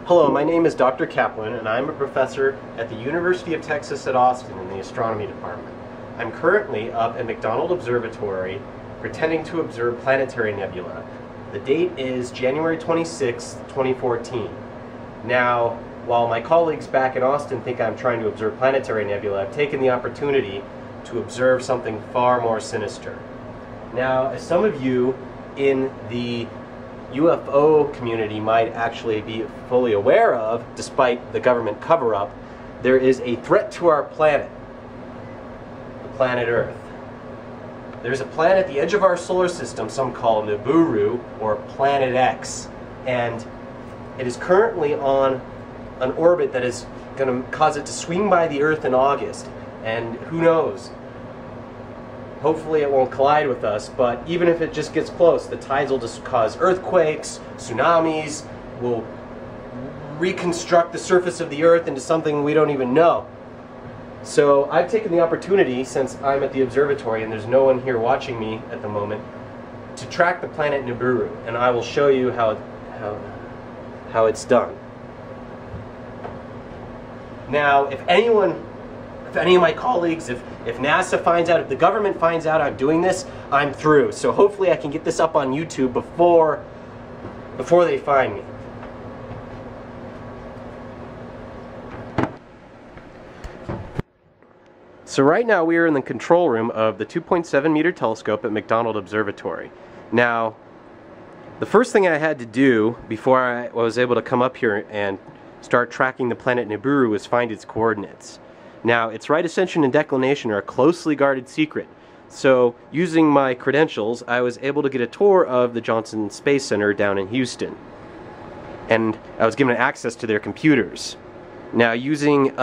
Hello, my name is Dr. Kaplan, and I'm a professor at the University of Texas at Austin in the astronomy department. I'm currently up at McDonald Observatory pretending to observe planetary nebula. The date is January 26, 2014. Now, while my colleagues back in Austin think I'm trying to observe planetary nebula, I've taken the opportunity to observe something far more sinister. Now, as some of you in the UFO community might actually be fully aware of, despite the government cover-up, there is a threat to our planet, the planet Earth. There's a planet at the edge of our solar system, some call Nibiru, or Planet X, and it is currently on an orbit that is going to cause it to swing by the Earth in August, and who knows? Hopefully it won't collide with us, but even if it just gets close, the tides will just cause earthquakes, tsunamis, will reconstruct the surface of the Earth into something we don't even know. So I've taken the opportunity, since I'm at the observatory and there's no one here watching me at the moment, to track the planet Nibiru, and I will show you how it's done. Now, if any of my colleagues, if NASA finds out, if the government finds out I'm doing this, I'm through. So hopefully I can get this up on YouTube before they find me. So right now we are in the control room of the 2.7 meter telescope at McDonald Observatory. Now, the first thing I had to do before I was able to come up here and start tracking the planet Nibiru was find its coordinates. Now, its right ascension and declination are a closely guarded secret. So, using my credentials, I was able to get a tour of the Johnson Space Center down in Houston. And I was given access to their computers. Now, using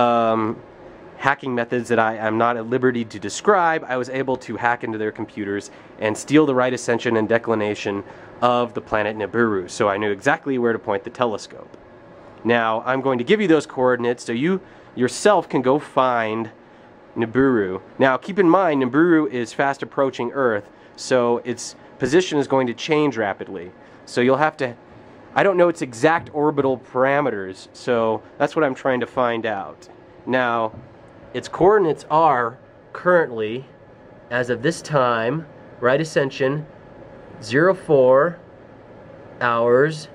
hacking methods that I am not at liberty to describe, I was able to hack into their computers and steal the right ascension and declination of the planet Nibiru. So I knew exactly where to point the telescope. Now, I'm going to give you those coordinates so you yourself can go find Nibiru. Now, keep in mind, Nibiru is fast approaching Earth, so its position is going to change rapidly. So you'll have to, I don't know its exact orbital parameters, so that's what I'm trying to find out. Now, its coordinates are currently, as of this time, right ascension, 04 hours,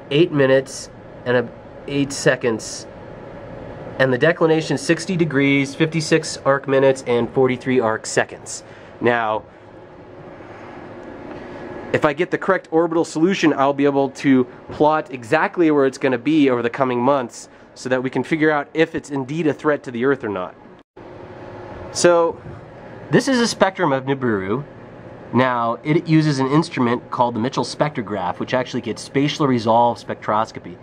8 minutes, and 8 seconds. And the declination is 60 degrees, 56 arc minutes, and 43 arc seconds. Now, if I get the correct orbital solution, I'll be able to plot exactly where it's going to be over the coming months so that we can figure out if it's indeed a threat to the Earth or not. So, this is a spectrum of Nibiru. Now, it uses an instrument called the Mitchell spectrograph, which actually gets spatially resolved spectroscopy.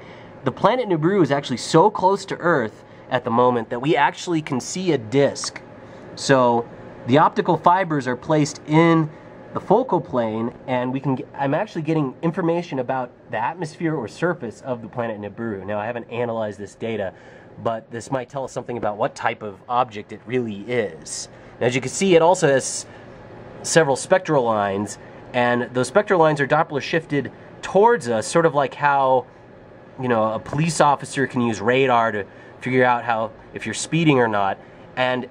The planet Nibiru is actually so close to Earth at the moment that we actually can see a disk. So the optical fibers are placed in the focal plane, and I'm actually getting information about the atmosphere or surface of the planet Nibiru. Now, I haven't analyzed this data, but this might tell us something about what type of object it really is. Now, as you can see, it also has several spectral lines, and those spectral lines are Doppler shifted towards us, sort of like how, you know, a police officer can use radar to figure out if you're speeding or not. And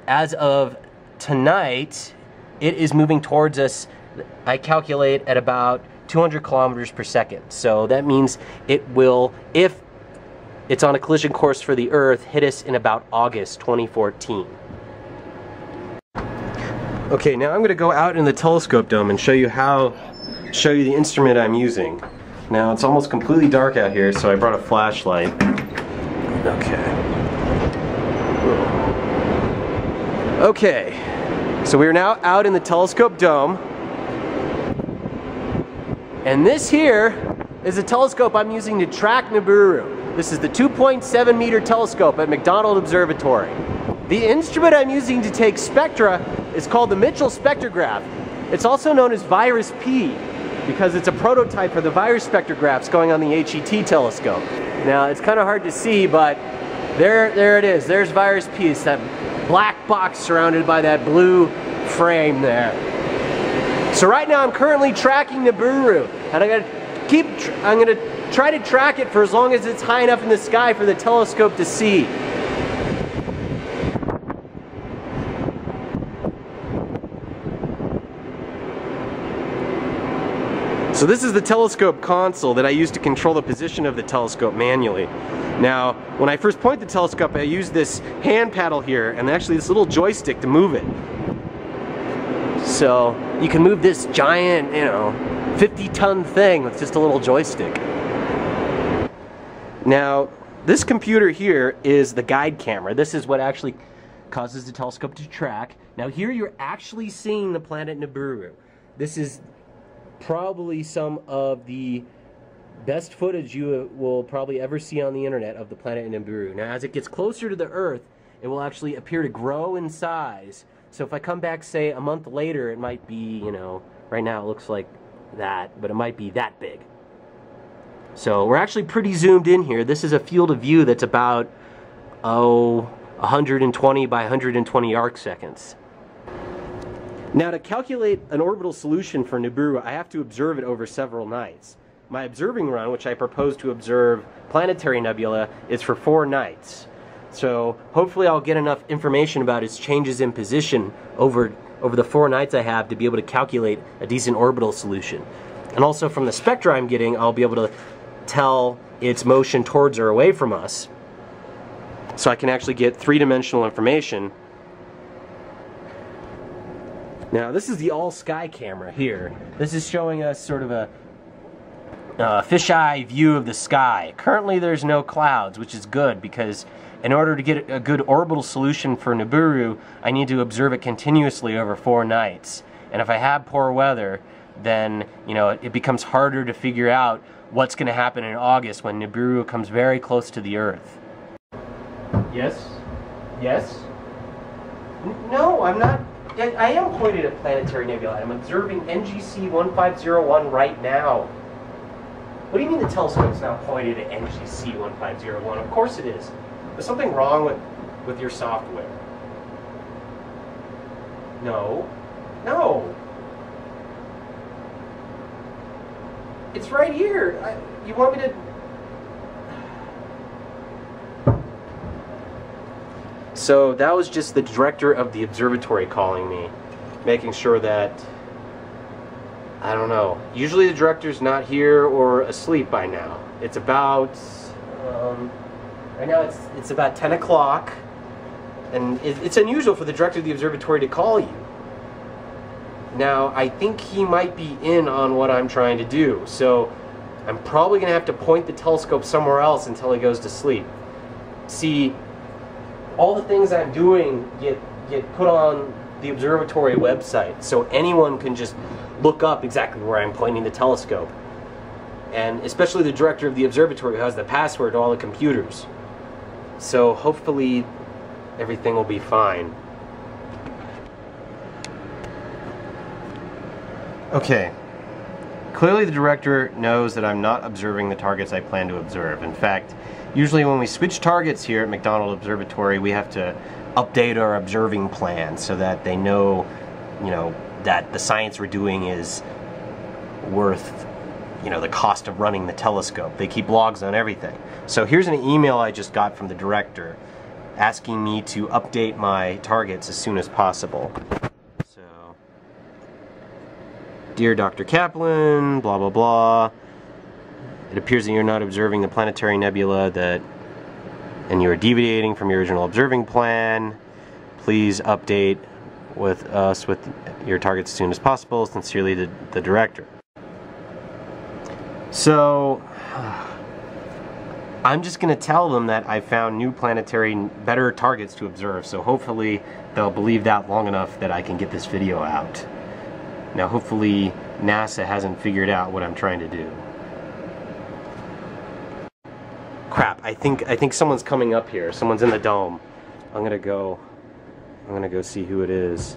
as of tonight, it is moving towards us, I calculate, at about 200 kilometers per second. So that means it will, if it's on a collision course for the Earth, hit us in about August 2014. Okay, now I'm going to go out in the telescope dome and show you the instrument I'm using. Now, it's almost completely dark out here, so I brought a flashlight. Okay, so we are now out in the telescope dome, and this here is a telescope I'm using to track Nibiru. This is the 2.7 meter telescope at McDonald Observatory. The instrument I'm using to take spectra is called the Mitchell spectrograph. It's also known as Virus P, because it's a prototype for the virus spectrographs going on the HET telescope. Now, it's kind of hard to see, but there it is. There's Virus P. It's that black box surrounded by that blue frame there. So right now I'm currently tracking Nibiru, and I got I'm gonna try to track it for as long as it's high enough in the sky for the telescope to see. So this is the telescope console that I use to control the position of the telescope manually. Now, when I first point the telescope, I use this hand paddle here and actually this little joystick to move it. So you can move this giant, 50-ton thing with just a little joystick. Now, this computer here is the guide camera. This is what actually causes the telescope to track. Now here you're actually seeing the planet Nibiru. This is probably some of the best footage you will probably ever see on the internet of the planet Nibiru. Now as it gets closer to the Earth, it will actually appear to grow in size. So if I come back, say, a month later, it might be, right now it looks like that, but it might be that big. So we're actually pretty zoomed in here. This is a field of view that's about, 120 by 120 arc seconds. Now to calculate an orbital solution for Nibiru, I have to observe it over several nights. My observing run, which I propose to observe planetary nebula, is for 4 nights. So hopefully I'll get enough information about its changes in position over the 4 nights I have to be able to calculate a decent orbital solution. And also from the spectra I'm getting, I'll be able to tell its motion towards or away from us. So I can actually get 3-dimensional information. Now this is the all-sky camera here. This is showing us sort of a fisheye view of the sky. Currently there's no clouds, which is good because in order to get a good orbital solution for Nibiru, I need to observe it continuously over 4 nights. And if I have poor weather, then it becomes harder to figure out what's going to happen in August when Nibiru comes very close to the Earth. Yes? Yes? No, I'm not. I am pointed at planetary nebula. I'm observing NGC 1501 right now. What do you mean the telescope's now pointed at NGC 1501? Of course it is. There's something wrong with your software. No. No. It's right here. You want me to... So that was just the director of the observatory calling me, making sure that, I don't know, usually the director's not here or asleep by now. It's about, right now it's about 10 o'clock, and it's unusual for the director of the observatory to call you. Now, I think he might be in on what I'm trying to do, so I'm probably going to have to point the telescope somewhere else until he goes to sleep. See, all the things I'm doing get put on the observatory website, so anyone can just look up exactly where I'm pointing the telescope. And especially the director of the observatory who has the password to all the computers. So hopefully everything will be fine. Okay. Clearly the director knows that I'm not observing the targets I plan to observe. In fact, usually when we switch targets here at McDonald Observatory, we have to update our observing plan so that they know, that the science we're doing is worth, the cost of running the telescope. They keep logs on everything. So here's an email I just got from the director asking me to update my targets as soon as possible. So, dear Dr. Kaplan, blah blah blah. It appears that you're not observing the planetary nebula and you are deviating from your original observing plan. Please update with us with your targets as soon as possible. Sincerely, the director. So, I'm just going to tell them that I found new planetary, better targets to observe. So hopefully they'll believe that long enough that I can get this video out. Now hopefully NASA hasn't figured out what I'm trying to do. Crap, I think someone's coming up here. Someone's in the dome. I'm gonna go see who it is.